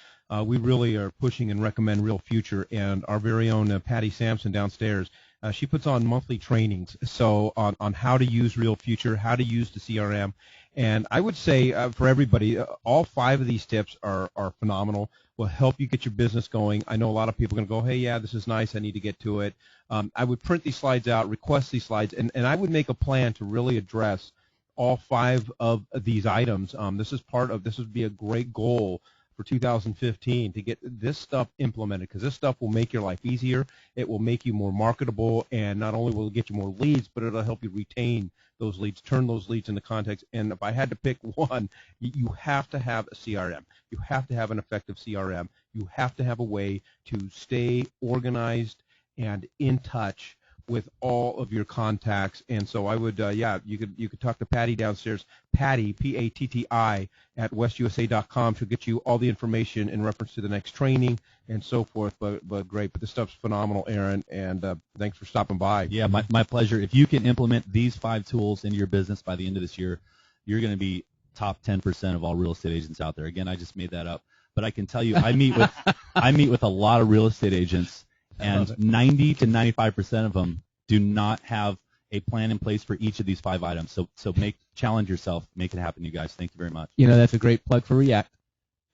we really are pushing and recommend Real Future, and our very own Patty Sampson downstairs. She puts on monthly trainings on how to use Real Future, how to use the CRM, and I would say for everybody, all 5 of these tips are phenomenal. Will help you get your business going. I know a lot of people are going to go, hey, yeah, this is nice. I need to get to it. I would print these slides out, request these slides, and I would make a plan to really address all 5 of these items. This would be a great goal for 2015 to get this stuff implemented, because this stuff will make your life easier. It will make you more marketable, and not only will it get you more leads, but it'll help you retain those leads, turn those leads into contacts. And if I had to pick one, you have to have a CRM. You have to have an effective CRM. You have to have a way to stay organized and in touch with all of your contacts. And so I would, you could talk to Patty downstairs, Patty, P-A-T-T-I, at westusa.com. She'll get you all the information in reference to the next training and so forth. But great. But this stuff's phenomenal, Aaron, and thanks for stopping by. Yeah, my pleasure. If you can implement these 5 tools into your business by the end of this year, you're going to be top 10% of all real estate agents out there. Again, I just made that up. But I can tell you, I meet with a lot of real estate agents, and 90 to 95% of them do not have a plan in place for each of these 5 items. So challenge yourself, make it happen, you guys. Thank you very much. That's a great plug for React.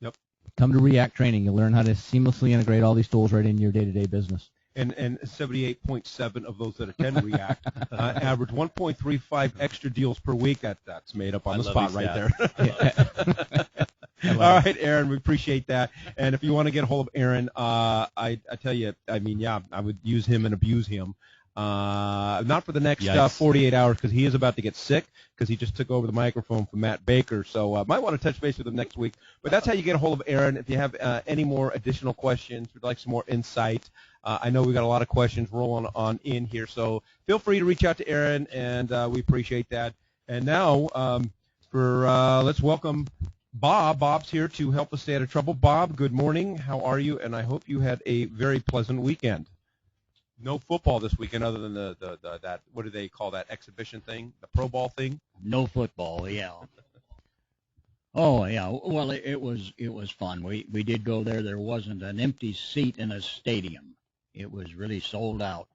Yep. Come to React training. You'll learn how to seamlessly integrate all these tools right in your day-to-day business. And 78.7 of those that attend React average 1.35 extra deals per week. That's made up on the spot right there. All right, Aaron, we appreciate that. And if you want to get a hold of Aaron, I tell you, I would use him and abuse him. Not for the next 48 hours, because he is about to get sick, because he just took over the microphone from Matt Baker. So might want to touch base with him next week. But that's how you get a hold of Aaron. If you have any more additional questions, would like some more insight, I know we got a lot of questions rolling on in here. So feel free to reach out to Aaron, and we appreciate that. And now let's welcome Bob. Bob's here to help us stay out of trouble. Bob, good morning. How are you? And I hope you had a very pleasant weekend. No football this weekend, other than that, what do they call that exhibition thing, the Pro Bowl thing? No football, yeah. Oh yeah, well it was fun. We did go there. There wasn't an empty seat in a stadium. It was really sold out.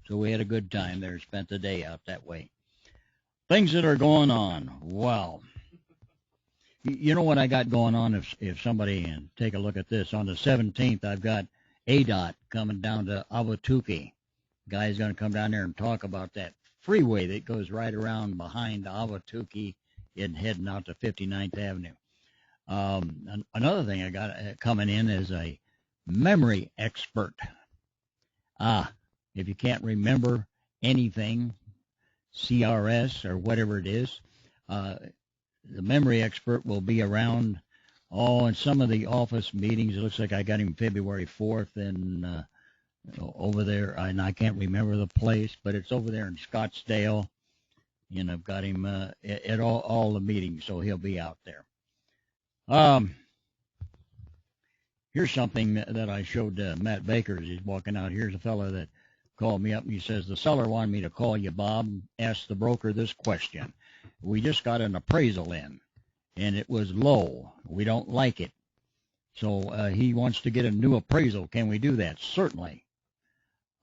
So we had a good time there. Spent the day out that way. Things that are going on. Wow. You know what I got going on? If somebody can take a look at this, on the 17th, I've got ADOT coming down to Ahwatukee. Guy's going to come down there and talk about that freeway that goes right around behind Ahwatukee and heading out to 59th Avenue. Another thing I got coming in is a memory expert. If you can't remember anything, CRS or whatever it is, the memory expert will be around. In some of the office meetings. It looks like I got him February 4th and over there, and I can't remember the place, but it's over there in Scottsdale, and I've got him at all the meetings, so he'll be out there. Here's something that I showed Matt Baker as he's walking out. Here's a fellow that called me up, and he says, the seller wanted me to call you, Bob, ask the broker this question. We just got an appraisal in, and it was low. We don't like it. So he wants to get a new appraisal. Can we do that? Certainly.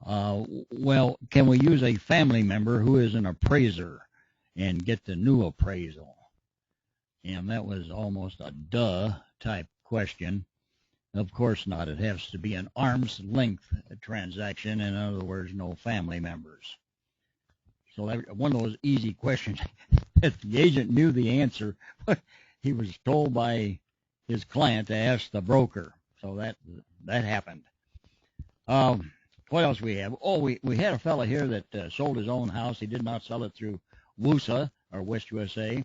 Well, can we use a family member who is an appraiser and get the new appraisal? And that was almost a duh type question. Of course not. It has to be an arm's length transaction. In other words, no family members. So one of those easy questions. If the agent knew the answer, he was told by his client to ask the broker. So that happened. What else we have? Oh, we had a fella here that sold his own house. He did not sell it through WUSA or West USA.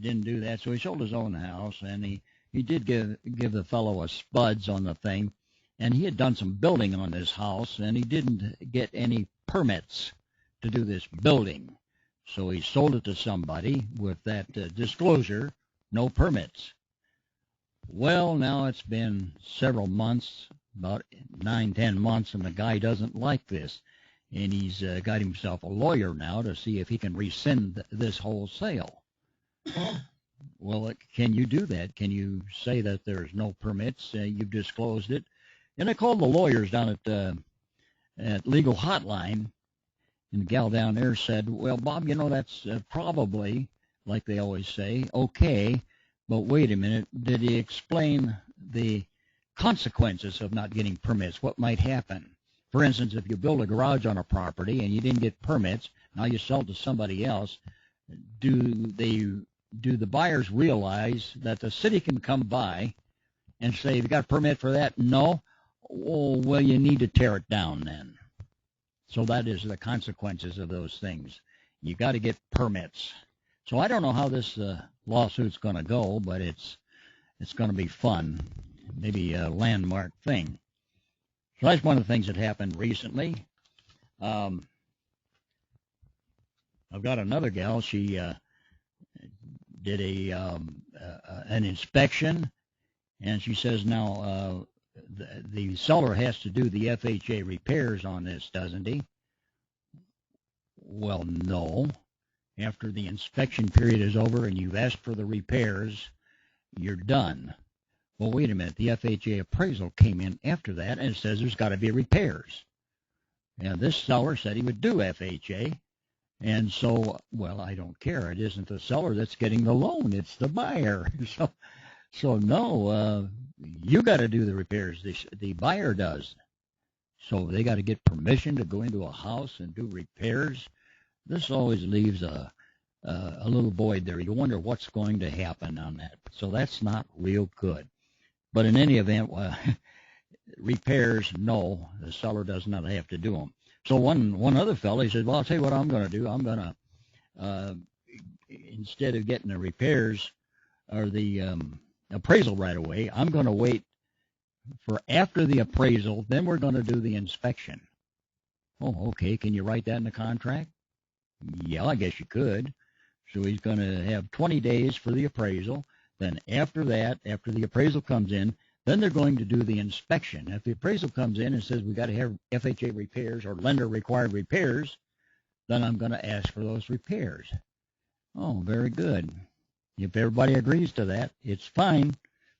Didn't do that, so he sold his own house, and he did give the fellow a spuds on the thing, and he had done some building on this house, and he didn't get any permits to do this building. So he sold it to somebody with that disclosure, no permits. Well, now it's been several months, about 9-10 months, and the guy doesn't like this. And he's got himself a lawyer now to see if he can rescind this whole sale. Well, can you do that? Can you say that there's no permits? You've disclosed it. And I called the lawyers down at Legal Hotline, and the gal down there said, well, Bob, that's probably, like they always say, okay, but wait a minute. Did he explain the consequences of not getting permits? What might happen? For instance, if you build a garage on a property and you didn't get permits, now you sell it to somebody else, do the buyers realize that the city can come by and say, have you got a permit for that? No? Oh, well, you need to tear it down then. So that is the consequences of those things. You got to get permits. So I don't know how this lawsuit's going to go, but it's going to be fun, maybe a landmark thing. So that's one of the things that happened recently. I've got another gal. She did an inspection, and she says now the seller has to do the FHA repairs on this, doesn't he? Well, no. After the inspection period is over and you've asked for the repairs, you're done. Well, wait a minute. The FHA appraisal came in after that, and it says there's got to be repairs. And this seller said he would do FHA. And so, well, I don't care. It isn't the seller that's getting the loan. It's the buyer. So no, you got to do the repairs. The buyer does. So they got to get permission to go into a house and do repairs. This always leaves a little void there. You wonder what's going to happen on that. So that's not real good. But in any event, repairs, no, the seller does not have to do them. So one other fellow, he said, well, I'll tell you what I'm going to do. I'm going to, instead of getting the repairs or the appraisal right away, I'm going to wait for after the appraisal, then we're going to do the inspection. Oh, okay. Can you write that in the contract? Yeah, I guess you could. So he's going to have 20 days for the appraisal. Then after that, after the appraisal comes in, then they're going to do the inspection. If the appraisal comes in and says we got to have FHA repairs or lender required repairs, then I'm going to ask for those repairs. Oh, very good. If everybody agrees to that, it's fine.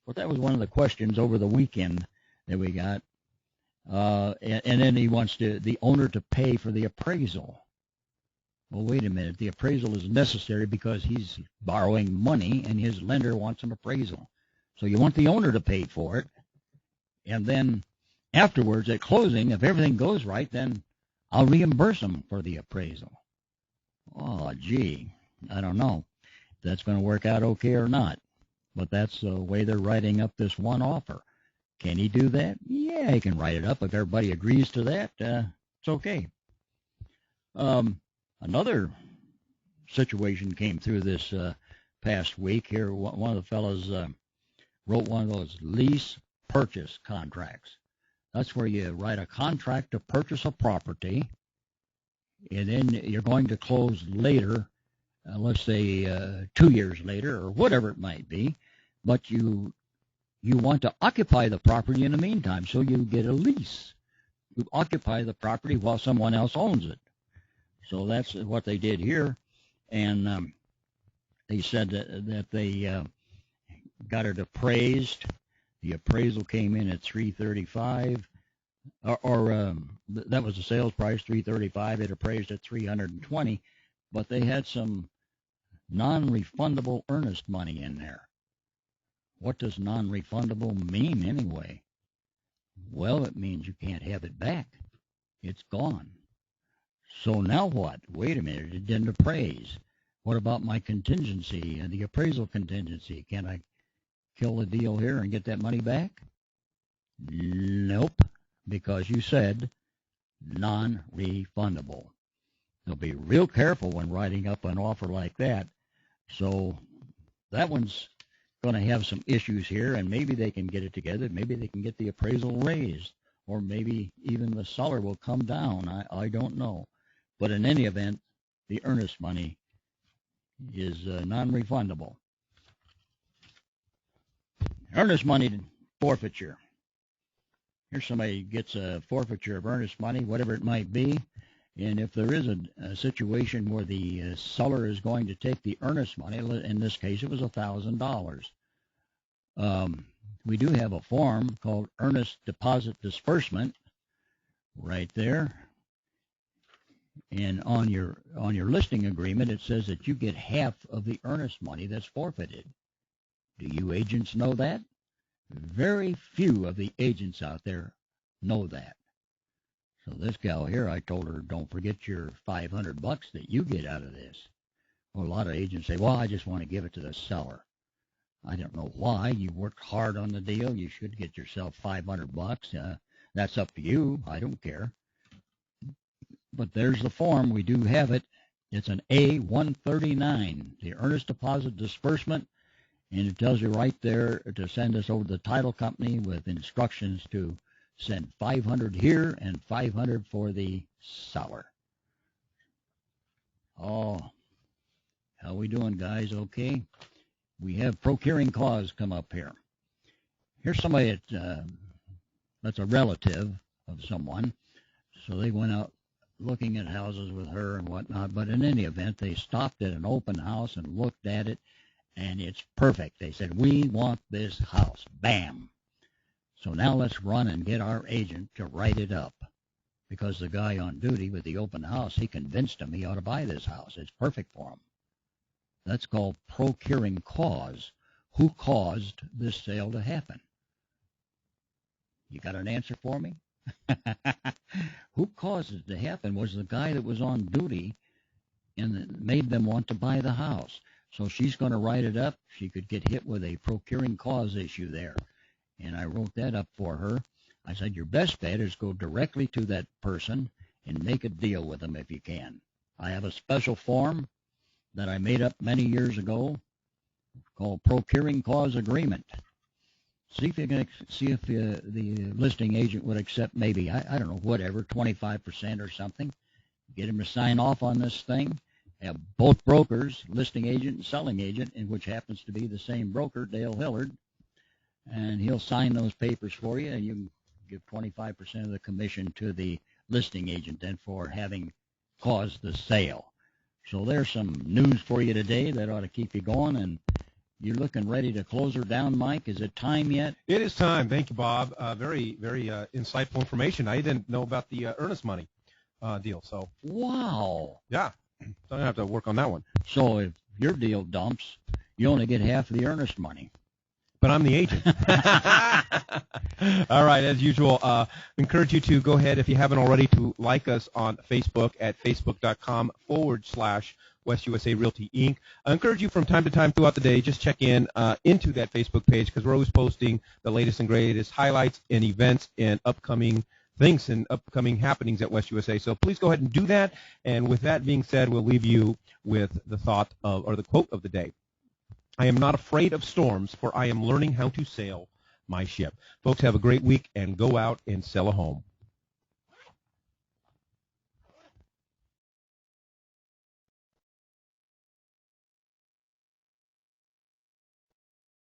But that was one of the questions over the weekend that we got. And then he wants the owner to pay for the appraisal. Well, wait a minute. The appraisal is necessary because he's borrowing money and his lender wants an appraisal. So you want the owner to pay for it. And then afterwards, at closing, if everything goes right, then I'll reimburse him for the appraisal. Oh, gee, I don't know if that's going to work out okay or not. But that's the way they're writing up this one offer. Can he do that? Yeah, he can write it up. If everybody agrees to that, it's okay. Another situation came through this past week here. One of the fellows wrote one of those lease purchase contracts. That's where you write a contract to purchase a property, and then you're going to close later, let's say 2 years later or whatever it might be, but you want to occupy the property in the meantime, so you get a lease. You occupy the property while someone else owns it. So that's what they did here, and they said that they got it appraised. The appraisal came in at $335, or that was the sales price, $335. It appraised at $320, but they had some non-refundable earnest money in there. What does non-refundable mean anyway? Well, it means you can't have it back. It's gone. So now what? Wait a minute, it didn't appraise. What about my contingency and the appraisal contingency? Can I kill the deal here and get that money back? Nope. because you said non-refundable. So be real careful when writing up an offer like that. So that one's going to have some issues here, and maybe they can get it together. Maybe they can get the appraisal raised, or maybe even the seller will come down. I don't know. But in any event, the earnest money is non-refundable. Earnest money forfeiture. Here's somebody gets a forfeiture of earnest money, whatever it might be, and if there is a situation where the seller is going to take the earnest money, in this case it was $1,000, we do have a form called earnest deposit disbursement right there. And on your listing agreement, it says that you get half of the earnest money that's forfeited. Do you agents know that? Very few of the agents out there know that. So this gal here, I told her, don't forget your $500 that you get out of this. Well, a lot of agents say, well, I just want to give it to the seller. I don't know why. You worked hard on the deal. You should get yourself $500. That's up to you. I don't care. But there's the form. We do have it. It's an A-139, the earnest deposit disbursement, and it tells you right there to send us over to the title company with instructions to send $500 here and $500 for the seller. Oh, how we doing, guys? Okay. We have procuring clause come up here. Here's somebody that's a relative of someone, so they went out looking at houses with her and whatnot, but in any event, they stopped at an open house and looked at it, and it's perfect. They said, we want this house. Bam. So now let's run and get our agent to write it up, because the guy on duty with the open house, he convinced him he ought to buy this house. It's perfect for him. That's called procuring cause. Who caused this sale to happen? You got an answer for me? Who caused it to happen was the guy that was on duty and made them want to buy the house. So she's going to write it up. She could get hit with a procuring cause issue there. And I wrote that up for her. I said, your best bet is go directly to that person and make a deal with them if you can. I have a special form that I made up many years ago called procuring cause agreement. See if the listing agent would accept maybe, I don't know, whatever, 25% or something. Get him to sign off on this thing. Have both brokers, listing agent and selling agent, in which happens to be the same broker, Dale Hillard, and he'll sign those papers for you, and you can give 25% of the commission to the listing agent then for having caused the sale. So there's some news for you today that ought to keep you going, and you're looking ready to close her down, Mike. Is it time yet? It is time. Thank you, Bob. Very insightful information. I didn't know about the earnest money deal. So wow. Yeah, so I have to work on that one. So if your deal dumps, you only get half of the earnest money. But I'm the agent. All right, as usual, encourage you to go ahead, if you haven't already, to like us on Facebook at facebook.com/West USA Realty Inc. I encourage you from time to time throughout the day, just check in into that Facebook page, because we're always posting the latest and greatest highlights and events and upcoming things and upcoming happenings at West USA. So please go ahead and do that. And with that being said, we'll leave you with the thought of, or the quote of the day. I am not afraid of storms, for I am learning how to sail my ship. Folks, have a great week and go out and sell a home.